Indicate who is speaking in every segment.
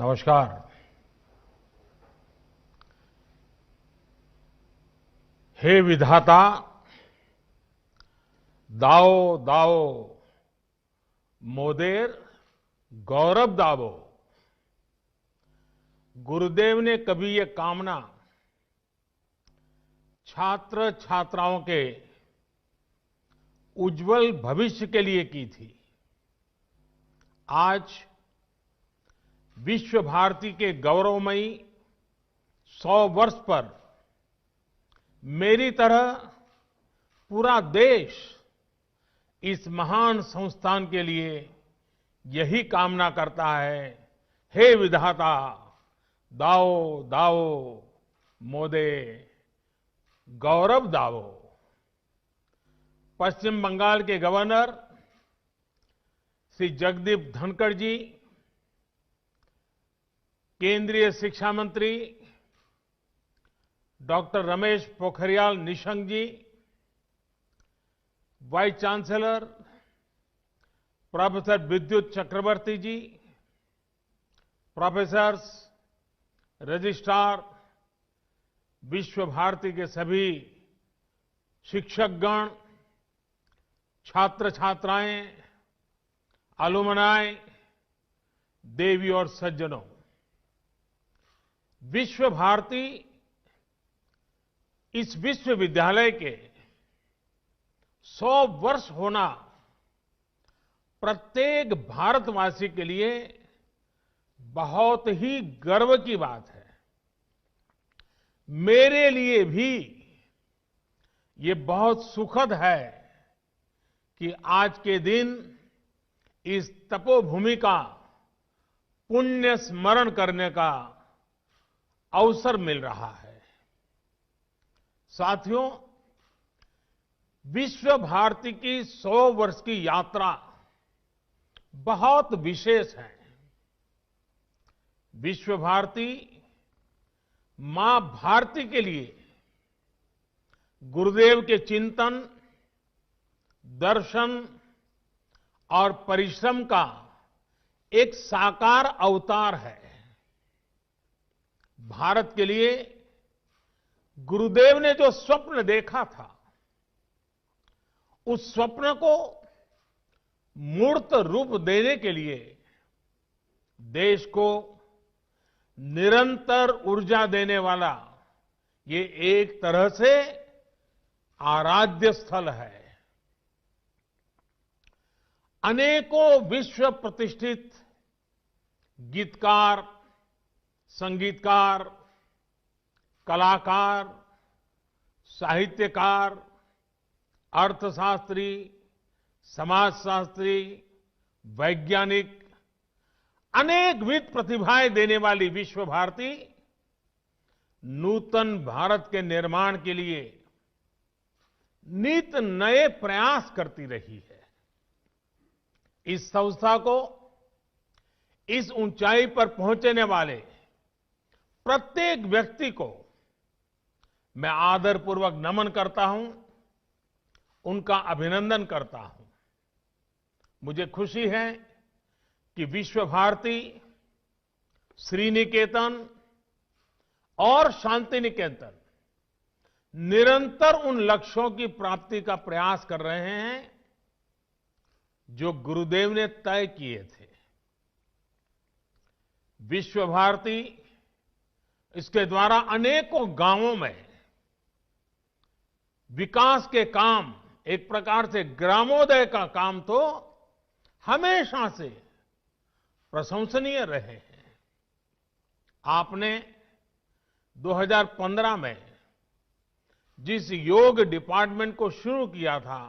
Speaker 1: नमस्कार। हे विधाता, दाओ दाओ मोदेर गौरव दावो। गुरुदेव ने कभी ये कामना छात्र छात्राओं के उज्जवल भविष्य के लिए की थी। आज विश्व भारती के गौरवमयी 100 वर्ष पर मेरी तरह पूरा देश इस महान संस्थान के लिए यही कामना करता है। हे विधाता, दाओ दाओ मोदे गौरव दावो। पश्चिम बंगाल के गवर्नर श्री जगदीप धनखड़ जी, केंद्रीय शिक्षा मंत्री डॉक्टर रमेश पोखरियाल निशंक जी, वाइस चांसलर प्रोफेसर विद्युत चक्रवर्ती जी, प्रोफेसर्स, रजिस्ट्रार, विश्व भारती के सभी शिक्षकगण, छात्र छात्राएं, अलुमनाई, देवी और सज्जनों, विश्व भारती इस विश्वविद्यालय के 100 वर्ष होना प्रत्येक भारतवासी के लिए बहुत ही गर्व की बात है। मेरे लिए भी ये बहुत सुखद है कि आज के दिन इस तपोभूमि का पुण्य स्मरण करने का अवसर मिल रहा है। साथियों, विश्व भारती की 100 वर्ष की यात्रा बहुत विशेष है। विश्व भारती मां भारती के लिए गुरुदेव के चिंतन, दर्शन और परिश्रम का एक साकार अवतार है। भारत के लिए गुरुदेव ने जो स्वप्न देखा था, उस स्वप्न को मूर्त रूप देने के लिए देश को निरंतर ऊर्जा देने वाला ये एक तरह से आराध्य स्थल है। अनेकों विश्व प्रतिष्ठित गीतकार, संगीतकार, कलाकार, साहित्यकार, अर्थशास्त्री, समाजशास्त्री, वैज्ञानिक, अनेकविध प्रतिभाएं देने वाली विश्व भारती नूतन भारत के निर्माण के लिए नित नए प्रयास करती रही है। इस संस्था को इस ऊंचाई पर पहुंचने वाले प्रत्येक व्यक्ति को मैं आदरपूर्वक नमन करता हूं, उनका अभिनंदन करता हूं। मुझे खुशी है कि विश्व भारती, श्रीनिकेतन और शांति निकेतन निरंतर उन लक्ष्यों की प्राप्ति का प्रयास कर रहे हैं जो गुरुदेव ने तय किए थे। विश्व भारती इसके द्वारा अनेकों गांवों में विकास के काम, एक प्रकार से ग्रामोदय का काम तो हमेशा से प्रशंसनीय रहे हैं। आपने 2015 में जिस योग डिपार्टमेंट को शुरू किया था,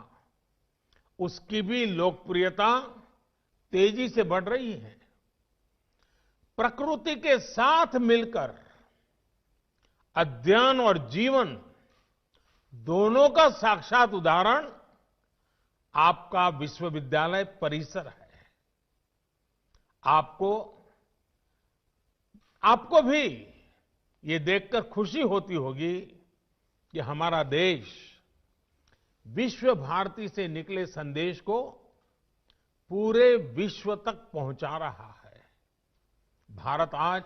Speaker 1: उसकी भी लोकप्रियता तेजी से बढ़ रही है। प्रकृति के साथ मिलकर अध्ययन और जीवन दोनों का साक्षात उदाहरण आपका विश्वविद्यालय परिसर है। आपको भी ये देखकर खुशी होती होगी कि हमारा देश विश्व भारती से निकले संदेश को पूरे विश्व तक पहुंचा रहा है। भारत आज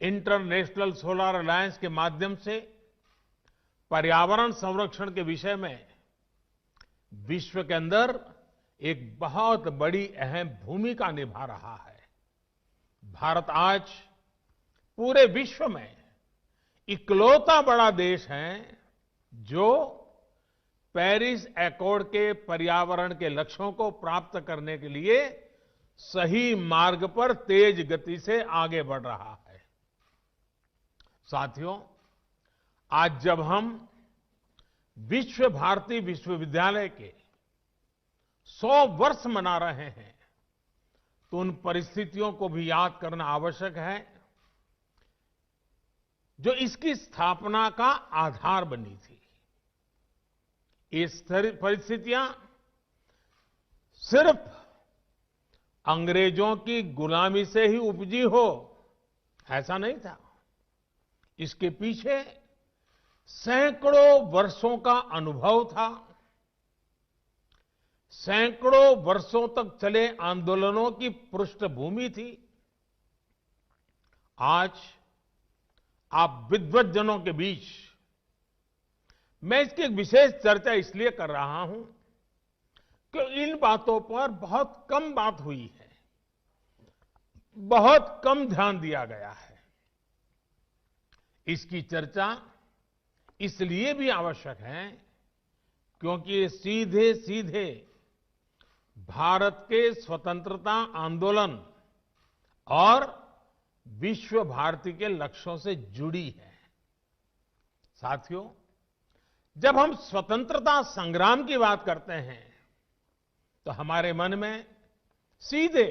Speaker 1: इंटरनेशनल सोलर अलायंस के माध्यम से पर्यावरण संरक्षण के विषय में विश्व के अंदर एक बहुत बड़ी अहम भूमिका निभा रहा है। भारत आज पूरे विश्व में इकलौता बड़ा देश है जो पेरिस एकॉर्ड के पर्यावरण के लक्ष्यों को प्राप्त करने के लिए सही मार्ग पर तेज गति से आगे बढ़ रहा है। साथियों, आज जब हम विश्व भारती विश्वविद्यालय के 100 वर्ष मना रहे हैं तो उन परिस्थितियों को भी याद करना आवश्यक है जो इसकी स्थापना का आधार बनी थी। ये परिस्थितियां सिर्फ अंग्रेजों की गुलामी से ही उपजी हो ऐसा नहीं था। इसके पीछे सैकड़ों वर्षों का अनुभव था, सैकड़ों वर्षों तक चले आंदोलनों की पृष्ठभूमि थी। आज आप विद्वज्जनों के बीच मैं इसकी एक विशेष चर्चा इसलिए कर रहा हूं कि इन बातों पर बहुत कम बात हुई है, बहुत कम ध्यान दिया गया है। इसकी चर्चा इसलिए भी आवश्यक है क्योंकि ये सीधे सीधे भारत के स्वतंत्रता आंदोलन और विश्व भारती के लक्ष्यों से जुड़ी है। साथियों, जब हम स्वतंत्रता संग्राम की बात करते हैं तो हमारे मन में सीधे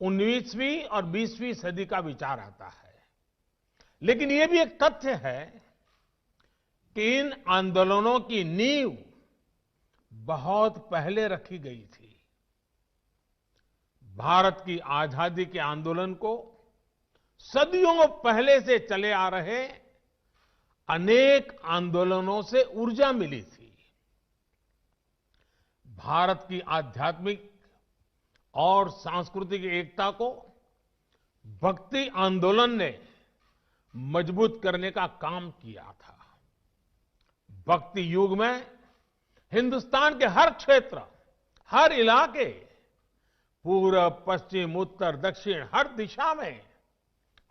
Speaker 1: 19वीं और 20वीं सदी का विचार आता है। लेकिन यह भी एक तथ्य है कि इन आंदोलनों की नींव बहुत पहले रखी गई थी। भारत की आजादी के आंदोलन को सदियों पहले से चले आ रहे अनेक आंदोलनों से ऊर्जा मिली थी। भारत की आध्यात्मिक और सांस्कृतिक एकता को भक्ति आंदोलन ने मजबूत करने का काम किया था। भक्ति युग में हिंदुस्तान के हर क्षेत्र, हर इलाके, पूर्व, पश्चिम, उत्तर, दक्षिण, हर दिशा में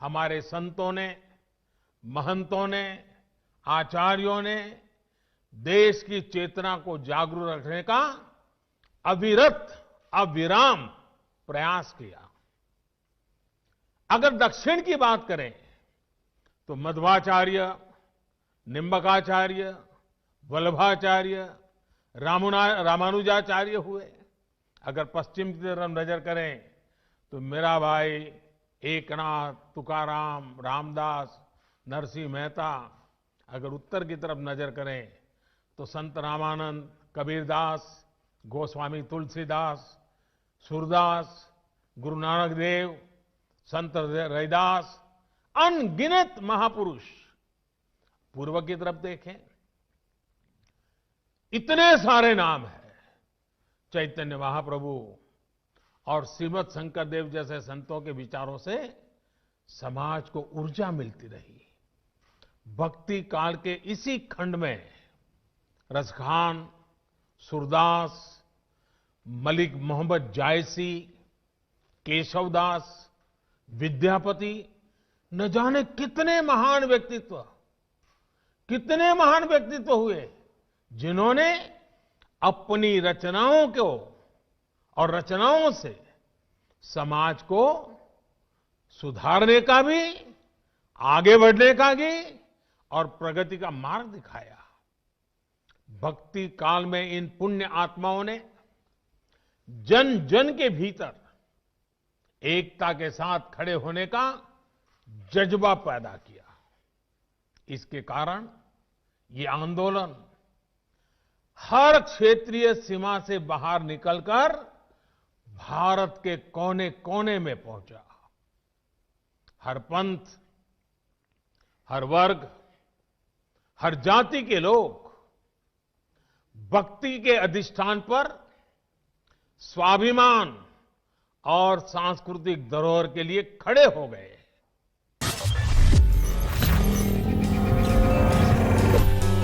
Speaker 1: हमारे संतों ने, महंतों ने, आचार्यों ने देश की चेतना को जागरूक रखने का अविरत, अविराम प्रयास किया। अगर दक्षिण की बात करें तो मध्वाचार्य, निम्बकाचार्य, वल्लभाचार्य, रामानुजाचार्य हुए। अगर पश्चिम की तरफ नजर करें तो मीराबाई, एकनाथ, तुकाराम, रामदास, नरसिंह मेहता। अगर उत्तर की तरफ नजर करें तो संत रामानंद, कबीरदास, गोस्वामी तुलसीदास, सूरदास, गुरु नानक देव, संत रैदास, अनगिनत महापुरुष। पूर्व की तरफ देखें, इतने सारे नाम हैं। चैतन्य महाप्रभु और श्रीमद शंकर देव जैसे संतों के विचारों से समाज को ऊर्जा मिलती रही। भक्ति काल के इसी खंड में रसखान, सूरदास, मलिक मोहम्मद जायसी, केशवदास, विद्यापति, न जाने कितने महान व्यक्तित्व हुए जिन्होंने अपनी रचनाओं को और रचनाओं से समाज को सुधारने का भी, आगे बढ़ने का भी और प्रगति का मार्ग दिखाया। भक्ति काल में इन पुण्य आत्माओं ने जन जन के भीतर एकता के साथ खड़े होने का जज्बा पैदा किया। इसके कारण ये आंदोलन हर क्षेत्रीय सीमा से बाहर निकलकर भारत के कोने कोने में पहुंचा। हर पंथ, हर वर्ग, हर जाति के लोग भक्ति के अधिष्ठान पर स्वाभिमान और सांस्कृतिक धरोहर के लिए खड़े हो गए।